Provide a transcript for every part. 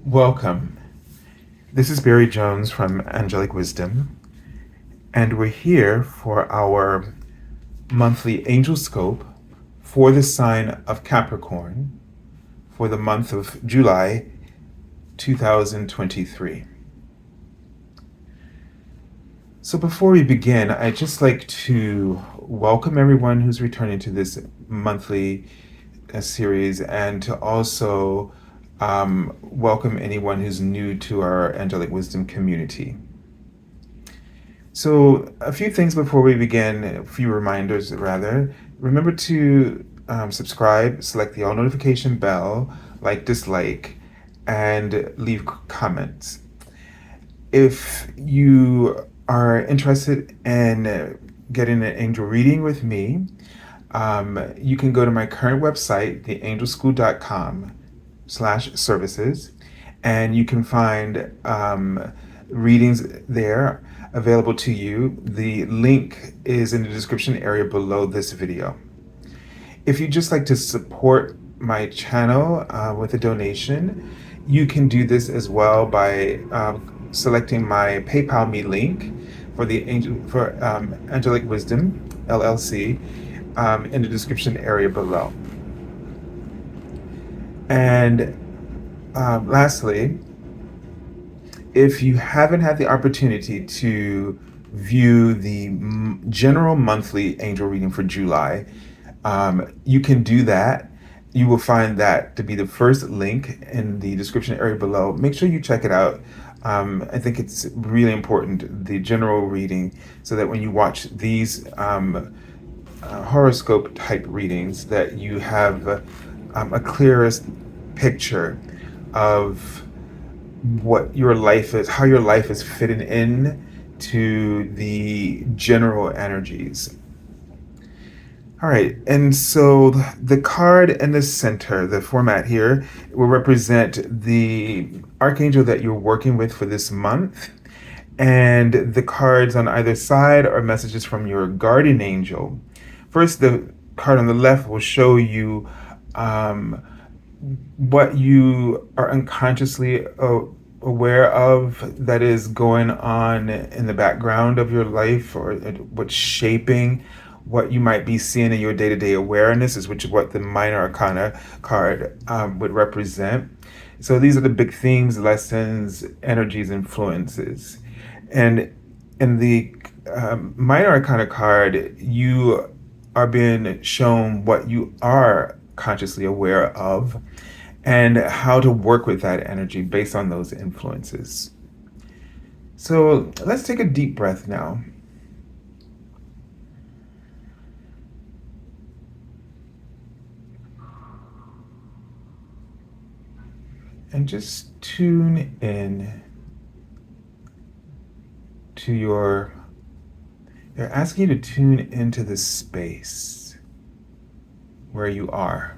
Welcome. This is Barry Jones from Angelic Wisdom, and we're here for our monthly Angelscope for the sign of Capricorn for the month of July 2023. So before we begin, I'd just like to welcome everyone who's returning to this monthly series, and to also welcome anyone who's new to our Angelic Wisdom community. So a few things before we begin, a few reminders rather. Remember to subscribe, select the all notification bell, like, dislike, and leave comments. If you are interested in getting an angel reading with me, you can go to my current website, theangelschool.com/services, and you can find readings there available to you. The link is in the description area below this video. If you'd just like to support my channel with a donation, you can do this as well by selecting my PayPal me link for Angelic Wisdom LLC in the description area below. And lastly, if you haven't had the opportunity to view the general monthly angel reading for July, you can do that. You will find that to be the first link in the description area below. Make sure you check it out. I think it's really important, the general reading, so that when you watch these horoscope type readings, that you have a clearest picture of what your life is, how your life is fitting in to the general energies. All right, and so the card in the center, the format here, will represent the archangel that you're working with for this month. And the cards on either side are messages from your guardian angel. First, the card on the left will show you what you are unconsciously aware of that is going on in the background of your life, or what's shaping what you might be seeing in your day-to-day awareness, is which is what the Minor Arcana card would represent. So these are the big themes, lessons, energies, influences. And in the Minor Arcana card, you are being shown what you are consciously aware of and how to work with that energy based on those influences. So let's take a deep breath now. And just tune in to they're asking you to tune into the space where you are.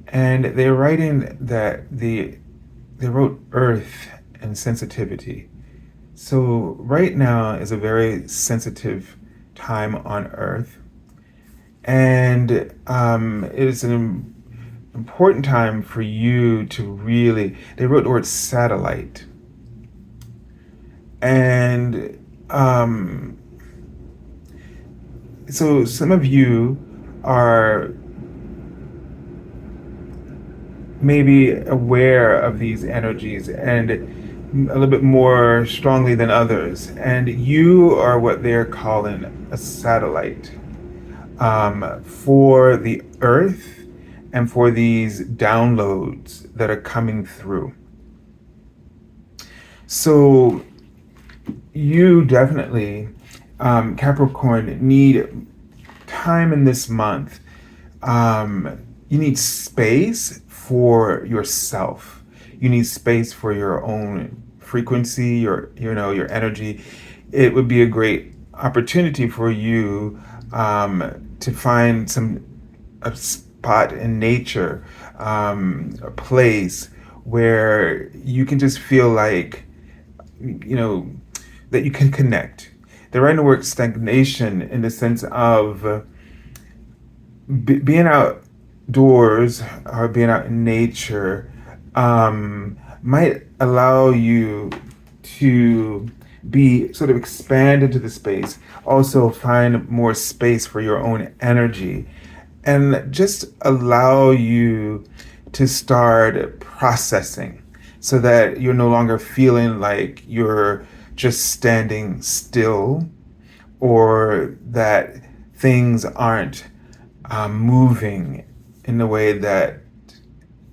And they're writing that they wrote earth and sensitivity. So right now is a very sensitive time on earth. And it is an important time for you to really, they wrote the word satellite. And so some of you are maybe aware of these energies and a little bit more strongly than others. And you are what they're calling a satellite for the earth and for these downloads that are coming through. So you definitely, Capricorn, need time in this month. You need space for yourself. You need space for your own frequency, your energy. It would be a great opportunity for you to find a spot in nature, a place where you can just feel like, that you can connect. They're writing the word stagnation in the sense of being out outdoors or being out in nature might allow you to be sort of expand into the space, also find more space for your own energy, and just allow you to start processing so that you're no longer feeling like you're just standing still or that things aren't moving in the way that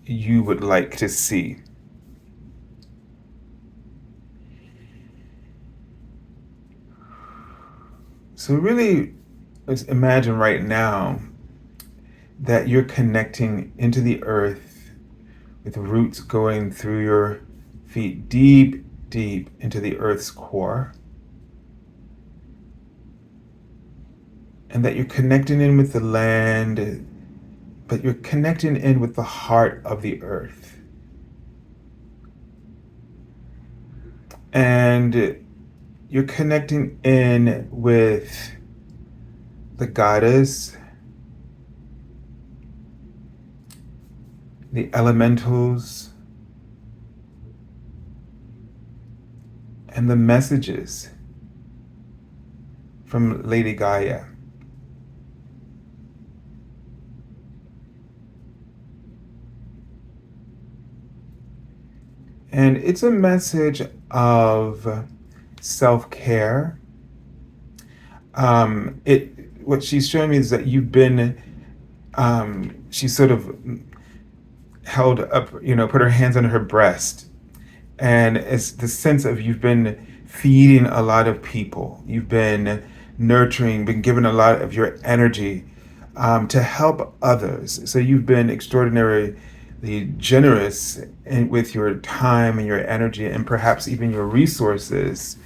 you would like to see. So really, let's imagine right now that you're connecting into the earth with roots going through your feet deep, deep into the earth's core. And that you're connecting in with the land, but you're connecting in with the heart of the earth. And you're connecting in with the goddess, the elementals, and the messages from Lady Gaia. And it's a message of self-care. What she's showing me is that you've been, she sort of held up, put her hands on her breast. And it's the sense of you've been feeding a lot of people. You've been nurturing, been giving a lot of your energy to help others. So you've been extraordinarily generous with your time and your energy and perhaps even your resources.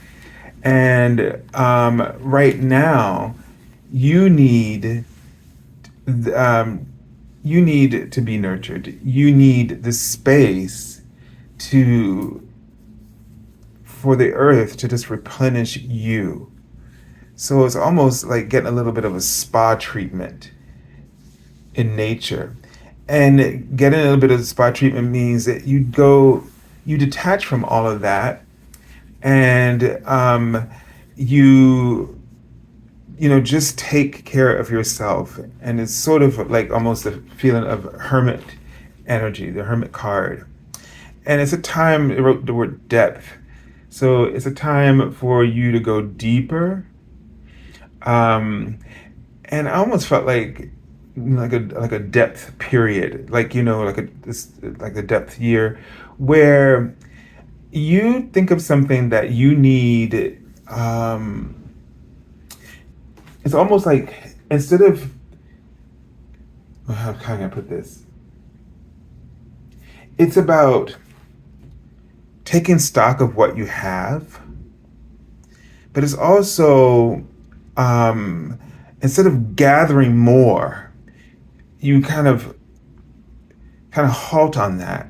And right now, you need to be nurtured. You need the space for the earth to just replenish you. So it's almost like getting a little bit of a spa treatment in nature. And getting a little bit of spa treatment means that you detach from all of that, and you just take care of yourself. And it's sort of like almost a feeling of hermit energy, the hermit card. And it's a time, it wrote the word depth. So it's a time for you to go deeper. And I almost felt like a depth period, like a depth year, where you think of something that you need. It's almost like instead of, how can I put this? It's about taking stock of what you have, but it's also instead of gathering more, you kind of halt on that.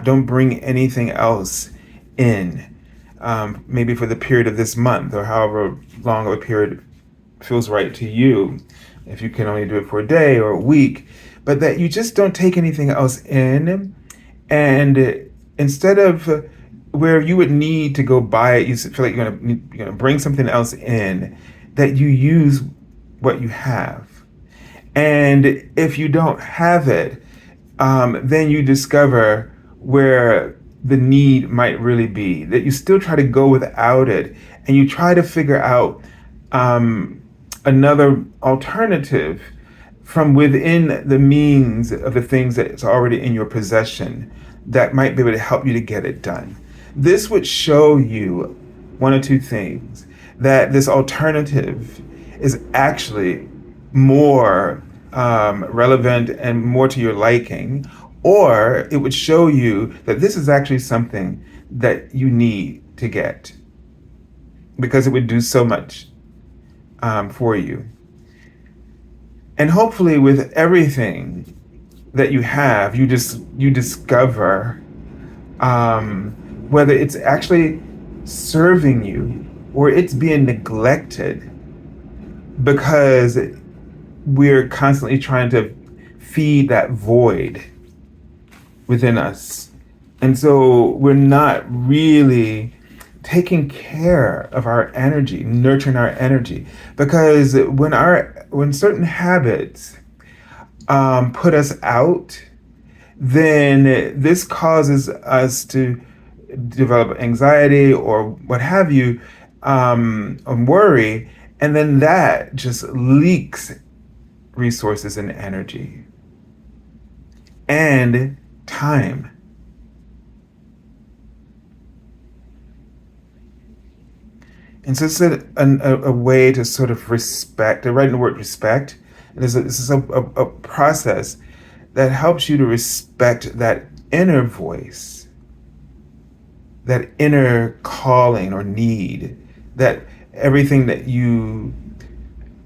Don't bring anything else in, maybe for the period of this month or however long of a period feels right to you, if you can only do it for a day or a week, but that you just don't take anything else in. And instead of where you would need to go buy it, you feel like you're gonna bring something else in, that you use what you have. And if you don't have it, then you discover where the need might really be, that you still try to go without it, and you try to figure out another alternative from within the means of the things that's already in your possession that might be able to help you to get it done. This would show you one or two things: that this alternative is actually more relevant and more to your liking, or it would show you that this is actually something that you need to get because it would do so much for you. And hopefully with everything that you have, you discover whether it's actually serving you or it's being neglected, because we're constantly trying to feed that void within us. And so we're not really taking care of our energy, nurturing our energy. Because when certain habits put us out, then this causes us to develop anxiety or what have you, or worry, and then that just leaks resources and energy and time. And so it's a way to sort of respect, to write in the word respect. This is a process that helps you to respect that inner voice, that inner calling or need, that everything that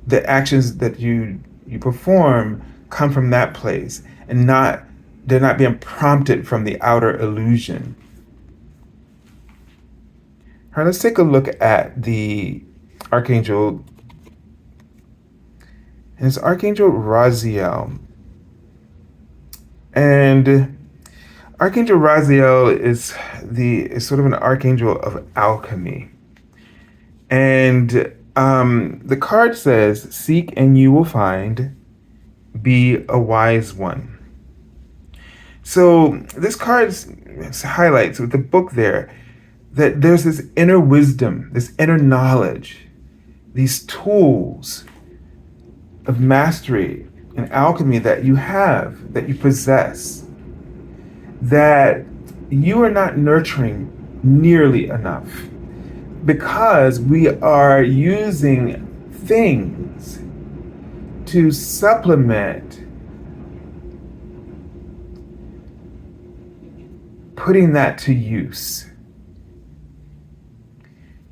the actions that you perform come from that place, and they're not being prompted from the outer illusion. All right, let's take a look at the Archangel. And it's Archangel Raziel. And Archangel Raziel is sort of an archangel of alchemy. And the card says, "Seek and you will find, be a wise one." So this card highlights with the book there that there's this inner wisdom, this inner knowledge, these tools of mastery and alchemy that you have, that you possess, that you are not nurturing nearly enough, because we are using things to supplement putting that to use.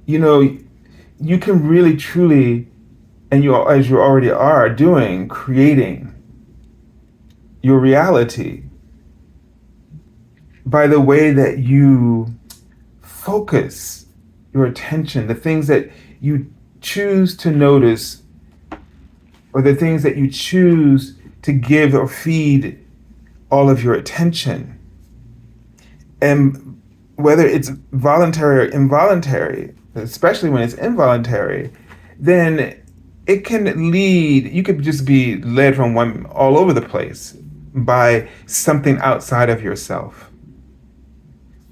You know, you can really truly, and as you already are doing, creating your reality by the way that you focus your attention, the things that you choose to notice, or the things that you choose to give or feed all of your attention. And whether it's voluntary or involuntary, especially when it's involuntary, then it can lead, you could just be led from all over the place by something outside of yourself.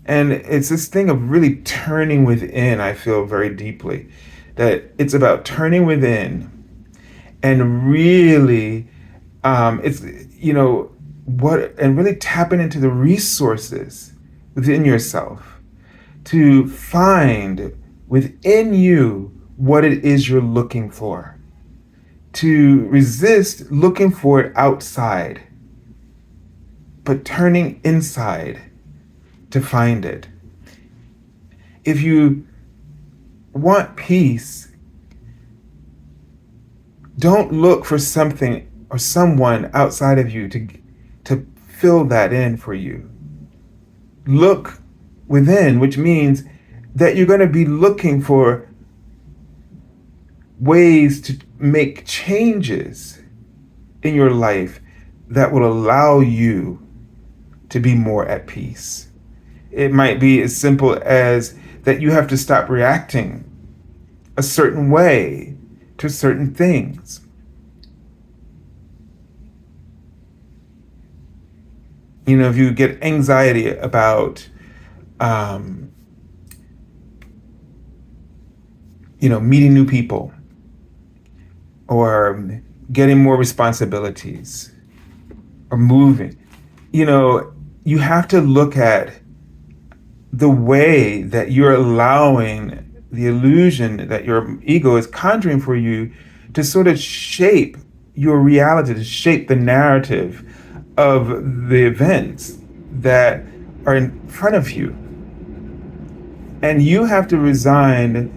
And it's this thing of really turning within, I feel very deeply, that it's about turning within and really, it's, and really tapping into the resources within yourself to find within you what it is you're looking for, to resist looking for it outside, but turning inside to find it. If you want peace, don't look for something or someone outside of you to fill that in for you. Look within, which means that you're going to be looking for ways to make changes in your life that will allow you to be more at peace. It might be as simple as that you have to stop reacting a certain way to certain things. If you get anxiety about, meeting new people or getting more responsibilities or moving, you have to look at the way that you're allowing the illusion that your ego is conjuring for you to sort of shape your reality, to shape the narrative of the events that are in front of you. And you have to resign,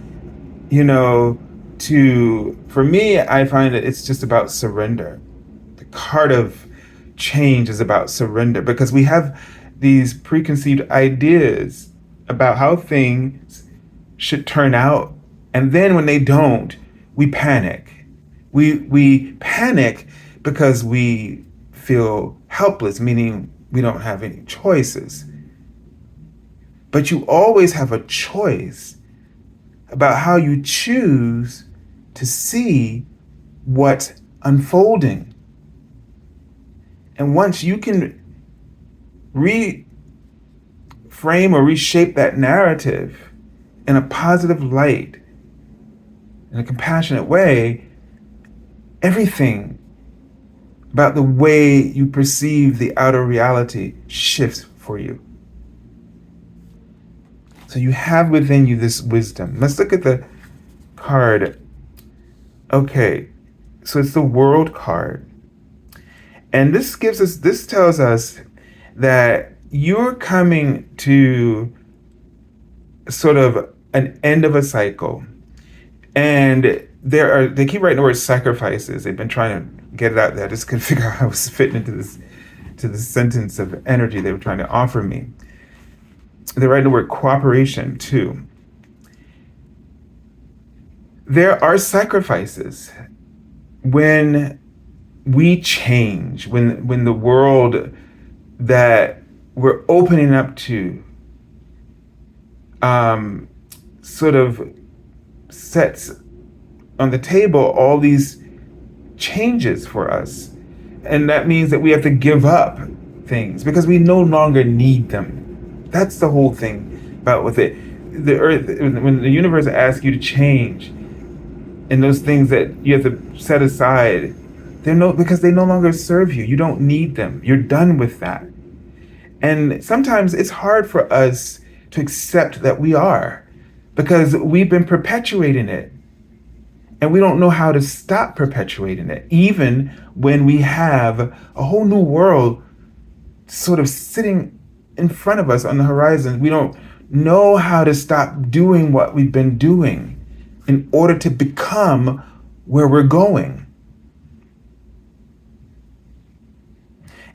for me, I find that it's just about surrender. The card of change is about surrender, because we have these preconceived ideas about how things should turn out. And then when they don't, we panic. We panic because we feel helpless, meaning we don't have any choices. But you always have a choice about how you choose to see what's unfolding. And once you can reframe or reshape that narrative in a positive light, in a compassionate way, everything about the way you perceive the outer reality shifts for you. So you have within you this wisdom. Let's look at the card. Okay, so it's the World card. And this tells us that you're coming to sort of an end of a cycle. And they keep writing the word sacrifices. They've been trying to get it out there. I just couldn't figure out how it was fitting into this sentence of energy they were trying to offer me. They're writing the word cooperation too. There are sacrifices when we change, when the world that we're opening up to sort of sets on the table all these changes for us. And that means that we have to give up things because we no longer need them. That's the whole thing about with it. The earth, when the universe asks you to change, and those things that you have to set aside, because they no longer serve you. You don't need them. You're done with that. And sometimes it's hard for us to accept that we are, because we've been perpetuating it. And we don't know how to stop perpetuating it, even when we have a whole new world sort of sitting in front of us on the horizon. We don't know how to stop doing what we've been doing in order to become where we're going.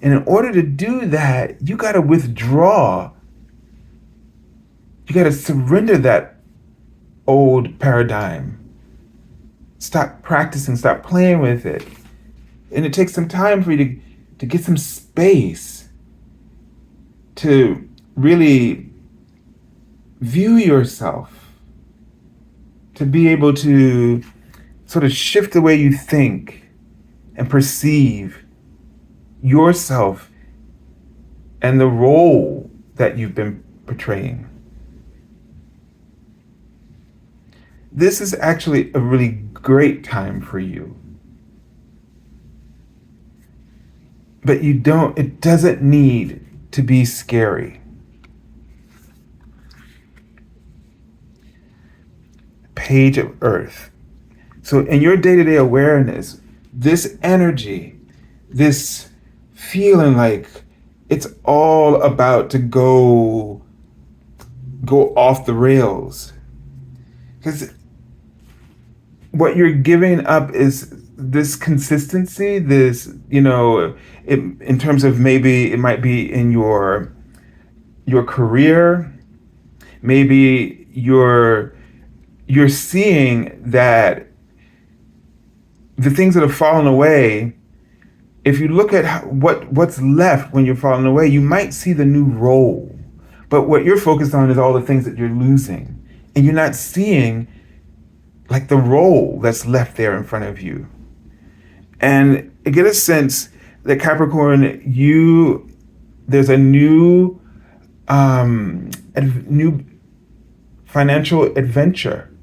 And in order to do that, you got to withdraw. You got to surrender that old paradigm. Stop practicing, stop playing with it. And it takes some time for you to get some space to really view yourself, to be able to sort of shift the way you think and perceive yourself and the role that you've been portraying. This is actually a really great time for you. But it doesn't need to be scary. Page of Earth. So in your day-to-day awareness, this energy, this feeling like it's all about to go off the rails. Because what you're giving up is this consistency, this, in terms of maybe it might be in your career, maybe you're seeing that the things that have fallen away, if you look at what's left when you're falling away, you might see the new role. But what you're focused on is all the things that you're losing. And you're not seeing like the role that's left there in front of you. And I get a sense that Capricorn, there's a new financial adventure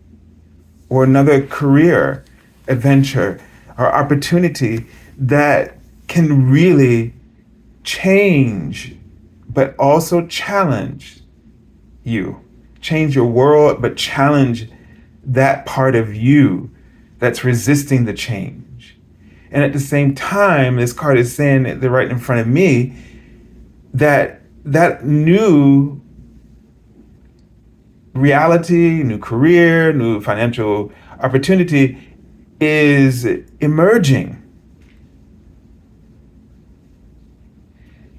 or another career adventure or opportunity that can really change, but also challenge you. Change your world, but challenge that part of you that's resisting the change. And at the same time, this card is saying, they're right in front of me, that new reality, new career, new financial opportunity is emerging.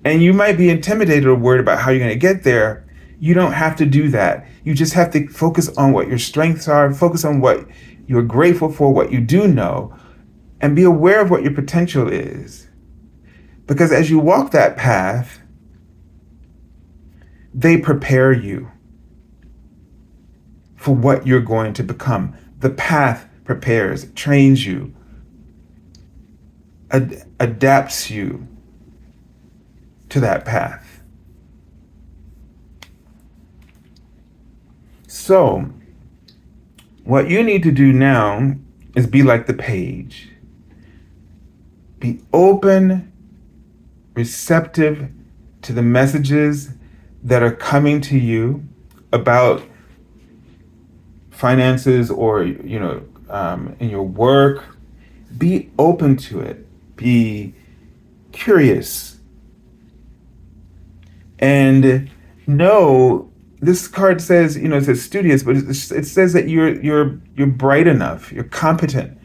And you might be intimidated or worried about how you're going to get there. You don't have to do that. You just have to focus on what your strengths are, focus on what you're grateful for, what you do know, and be aware of what your potential is. Because as you walk that path, they prepare you for what you're going to become. The path prepares, trains you, adapts you to that path. So, what you need to do now is be like the page. Be open, receptive to the messages that are coming to you about finances or, in your work. Be open to it. Be curious. And know, this card says, it says studious, but it says that you're bright enough, you're competent,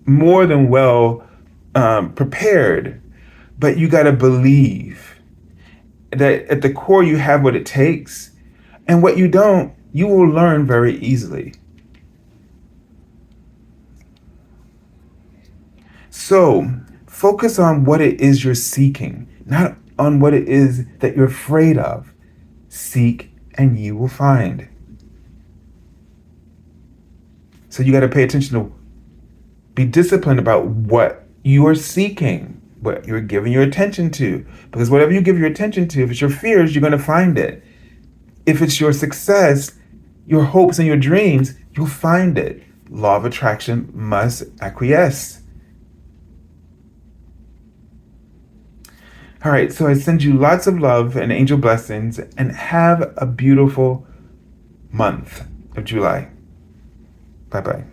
more than well prepared, but you got to believe that at the core you have what it takes, and what you don't, you will learn very easily. So focus on what it is you're seeking, not on what it is that you're afraid of. Seek and you will find. So you got to pay attention to, be disciplined about what you are seeking, what you're giving your attention to. Because whatever you give your attention to, if it's your fears, you're going to find it. If it's your success, your hopes and your dreams, you'll find it. Law of attraction must acquiesce. All right, so I send you lots of love and angel blessings, and have a beautiful month of July. Bye-bye.